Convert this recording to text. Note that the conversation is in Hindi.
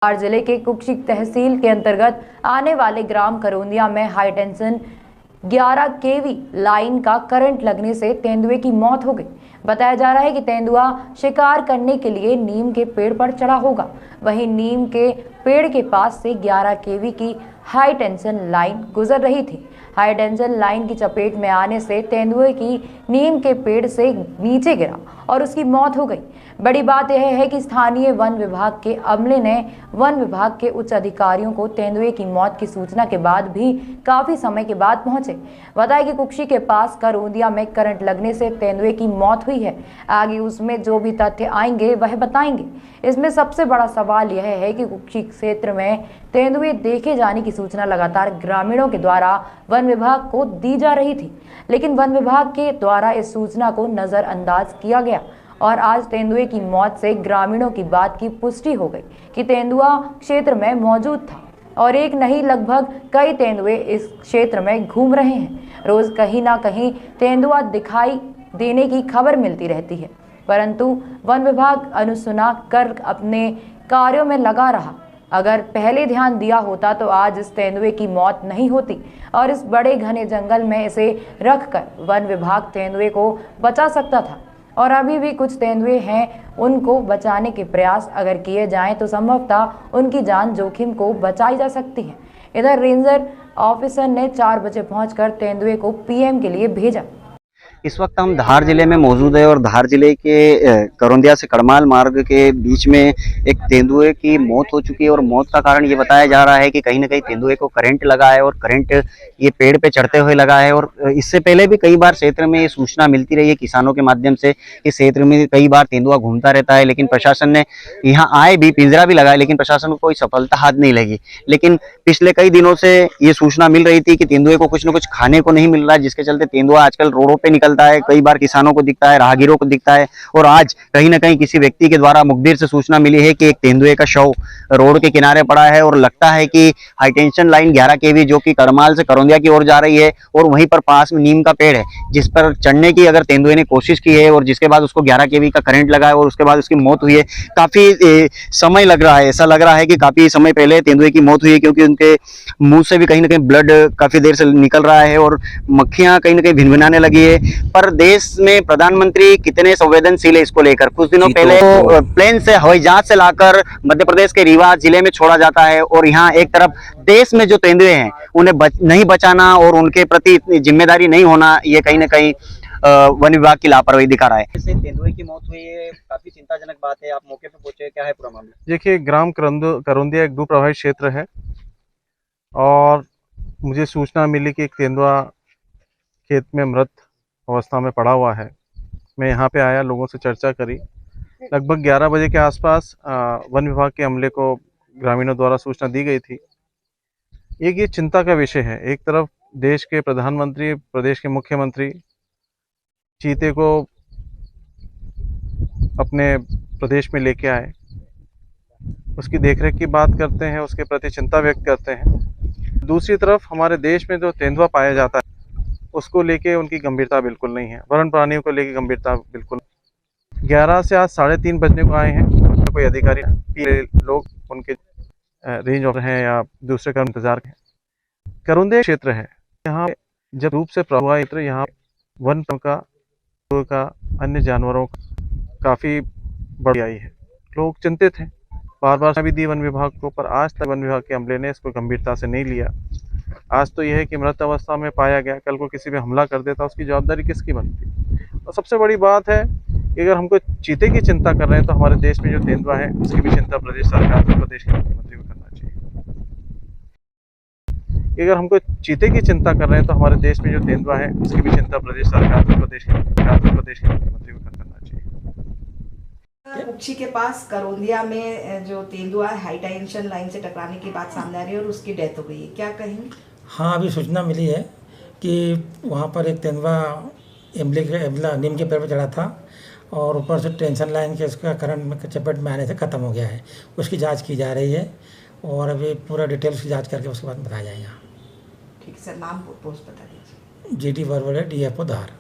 धार जिले के कुक्षी तहसील के अंतर्गत आने वाले ग्राम करोंदिया में हाई टेंशन 11 केवी लाइन का करंट लगने से तेंदुए की मौत हो गई। बताया जा रहा है कि तेंदुआ शिकार करने के लिए नीम के पेड़ पर चढ़ा होगा। वहीं नीम के पेड़ के पास से 11 केवी की हाई टेंशन लाइन गुजर रही थी। हाई टेंशन लाइन की चपेट में आने से तेंदुए की नीम के पेड़ से नीचे गिरा और उसकी मौत हो गई। बड़ी बात यह है कि स्थानीय वन विभाग के अमले ने वन विभाग के उच्च अधिकारियों को तेंदुए की मौत की सूचना के बाद भी काफी समय के बाद पहुंचे। बताया कि कुक्षी के पास करोंदिया में करंट लगने से तेंदुए की मौत हुई है। आगे उसमें जो भी तथ्य आएंगे वह बताएंगे। इसमें सबसे बड़ा सवाल यह है कि कुक्षी क्षेत्र में तेंदुए देखे जाने की सूचना लगातार ग्रामीणों के द्वारा वन विभाग को दी जा रही थी, लेकिन वन विभाग के द्वारा इस सूचना को नजरअंदाज किया गया और आज तेंदुए की मौत से ग्रामीणों की बात की पुष्टि हो गई कि तेंदुआ क्षेत्र में मौजूद था और एक नहीं लगभग कई तेंदुए इस क्षेत्र में घूम रहे हैं। रोज कहीं ना कहीं तेंदुआ दिखाई देने की खबर मिलती रहती है, परंतु वन विभाग अनसुना कर अपने कार्यों में लगा रहा। अगर पहले ध्यान दिया होता तो आज इस तेंदुए की मौत नहीं होती और इस बड़े घने जंगल में इसे रखकर वन विभाग तेंदुए को बचा सकता था। और अभी भी कुछ तेंदुए हैं, उनको बचाने के प्रयास अगर किए जाएं तो संभवतः उनकी जान जोखिम को बचाई जा सकती है। इधर रेंजर ऑफिसर ने 4 बजे पहुंचकर तेंदुए को पीएम के लिए भेजा। इस वक्त हम धार जिले में मौजूद है और धार जिले के करोंदिया से कड़माल मार्ग के बीच में एक तेंदुए की मौत हो चुकी है और मौत का कारण ये बताया जा रहा है कि कहीं ना कहीं तेंदुए को करंट लगा है और करंट ये पेड़ पे चढ़ते हुए लगा है। और इससे पहले भी कई बार क्षेत्र में ये सूचना मिलती रही है किसानों के माध्यम से। इस क्षेत्र में कई बार तेंदुआ घूमता रहता है, लेकिन प्रशासन ने यहाँ आए भी, पिंजरा भी लगाया, लेकिन प्रशासन को कोई सफलता हाथ नहीं लगी। लेकिन पिछले कई दिनों से ये सूचना मिल रही थी कि तेंदुए को कुछ न कुछ खाने को नहीं मिल रहा है, जिसके चलते तेंदुआ आजकल रोडों पे निकलता है। कई बार किसानों को दिखता है, राहगीरों को दिखता है और आज कहीं ना कहीं किसी व्यक्ति के द्वारा मुखबिर से सूचना मिली है कि एक तेंदुए का शव रोड के किनारे पड़ा है और लगता है कि हाई टेंशन लाइन 11 केवी जो कि कड़माल से करोंदिया की ओर जा रही है और वहीं पर पास में नीम का पेड़ है जिस पर चढ़ने की अगर तेंदुए ने कोशिश की है और जिसके बाद उसको 11 केवी का करंट लगा है और उसके बाद उसकी मौत हुई है। काफी समय लग रहा है, ऐसा लग रहा है कि काफी समय पहले तेंदुए की मौत हुई है, क्योंकि उनके मुंह से भी कहीं ना कहीं ब्लड काफी देर से निकल रहा है और मक्खियां कहीं ना कहीं भिनभिनाने लगी है। पर देश में प्रधानमंत्री कितने संवेदनशील है इसको लेकर। कुछ दिनों पहले प्लेन से, हवाई जहाज से लाकर मध्य प्रदेश के रीवा जिले में छोड़ा जाता है और यहाँ एक तरफ देश में जो तेंदुए हैं उन्हें नहीं बचाना और उनके प्रति इतनी जिम्मेदारी नहीं होना, ये कहीं ना कहीं वन विभाग की लापरवाही दिखा रहा है। तेंदुए की मौत हुई है, काफी चिंताजनक बात है। आप मौके पे पहुंचे, क्या है पूरा मामला? देखिए, ग्राम करोंदिया एक भू-प्रभावित क्षेत्र है और मुझे सूचना मिली कि एक तेंदुआ खेत में मृत अवस्था में पड़ा हुआ है। मैं यहाँ पे आया, लोगों से चर्चा करी। लगभग 11 बजे के आसपास वन विभाग के अमले को ग्रामीणों द्वारा सूचना दी गई थी। एक ये चिंता का विषय है, एक तरफ देश के प्रधानमंत्री, प्रदेश के मुख्यमंत्री चीते को अपने प्रदेश में लेके आए, उसकी देखरेख की बात करते हैं, उसके प्रति चिंता व्यक्त करते हैं। दूसरी तरफ हमारे देश में जो तेंदुआ पाया जाता है उसको लेके उनकी गंभीरता बिल्कुल नहीं है, वन्य प्राणियों को लेके गंभीरता बिल्कुल। 11 से आज 3:30 बजने को आए हैं, कोई अधिकारी लोग उनके रेंज ऑफिसर हैं या दूसरे का इंतजार हैं। करोंदिया क्षेत्र है, यहाँ जब रूप से प्रभावित क्षेत्र, यहाँ वन का अन्य जानवरों का काफी बढ़ आई है। लोग चिंतित हैं, बार बार भी दी वन विभाग को, पर आज तक वन विभाग के अमले ने इसको गंभीरता से नहीं लिया। आज तो यह है कि मृत अवस्था में पाया गया, कल को किसी पे हमला कर देता, उसकी जवाबदारी किसकी बनती? और सबसे बड़ी बात है कि अगर हमको चीते की चिंता कर रहे हैं तो हमारे देश में जो तेंदुआ है उसकी भी चिंता प्रदेश सरकार और प्रदेश के मुख्यमंत्री को करना चाहिए। अगर हमको चीते की चिंता कर रहे हैं तो हमारे देश में जो तेंदुआ है उसकी भी चिंता प्रदेश सरकार और प्रदेश के मुख्यमंत्री को करना चाहिए। कुक्षी के पास करोंदिया में जो तेंदुआ हाई टेंशन लाइन से टकराने की बात सामने आ रही है और उसकी डेथ हो गई है, क्या कहेंगे? हाँ, अभी सूचना मिली है कि वहाँ पर एक तेंदुआ नीम के पेड़ पर चढ़ा था और ऊपर से टेंशन लाइन के उसका करंट में चपेट में आने से ख़त्म हो गया है। उसकी जांच की जा रही है और अभी पूरा डिटेल्स की जांच करके उसके बाद बताया जाएगा। ठीक है सर, नाम पोस्ट बता दीजिए। GT वर्वड़े DFO धार।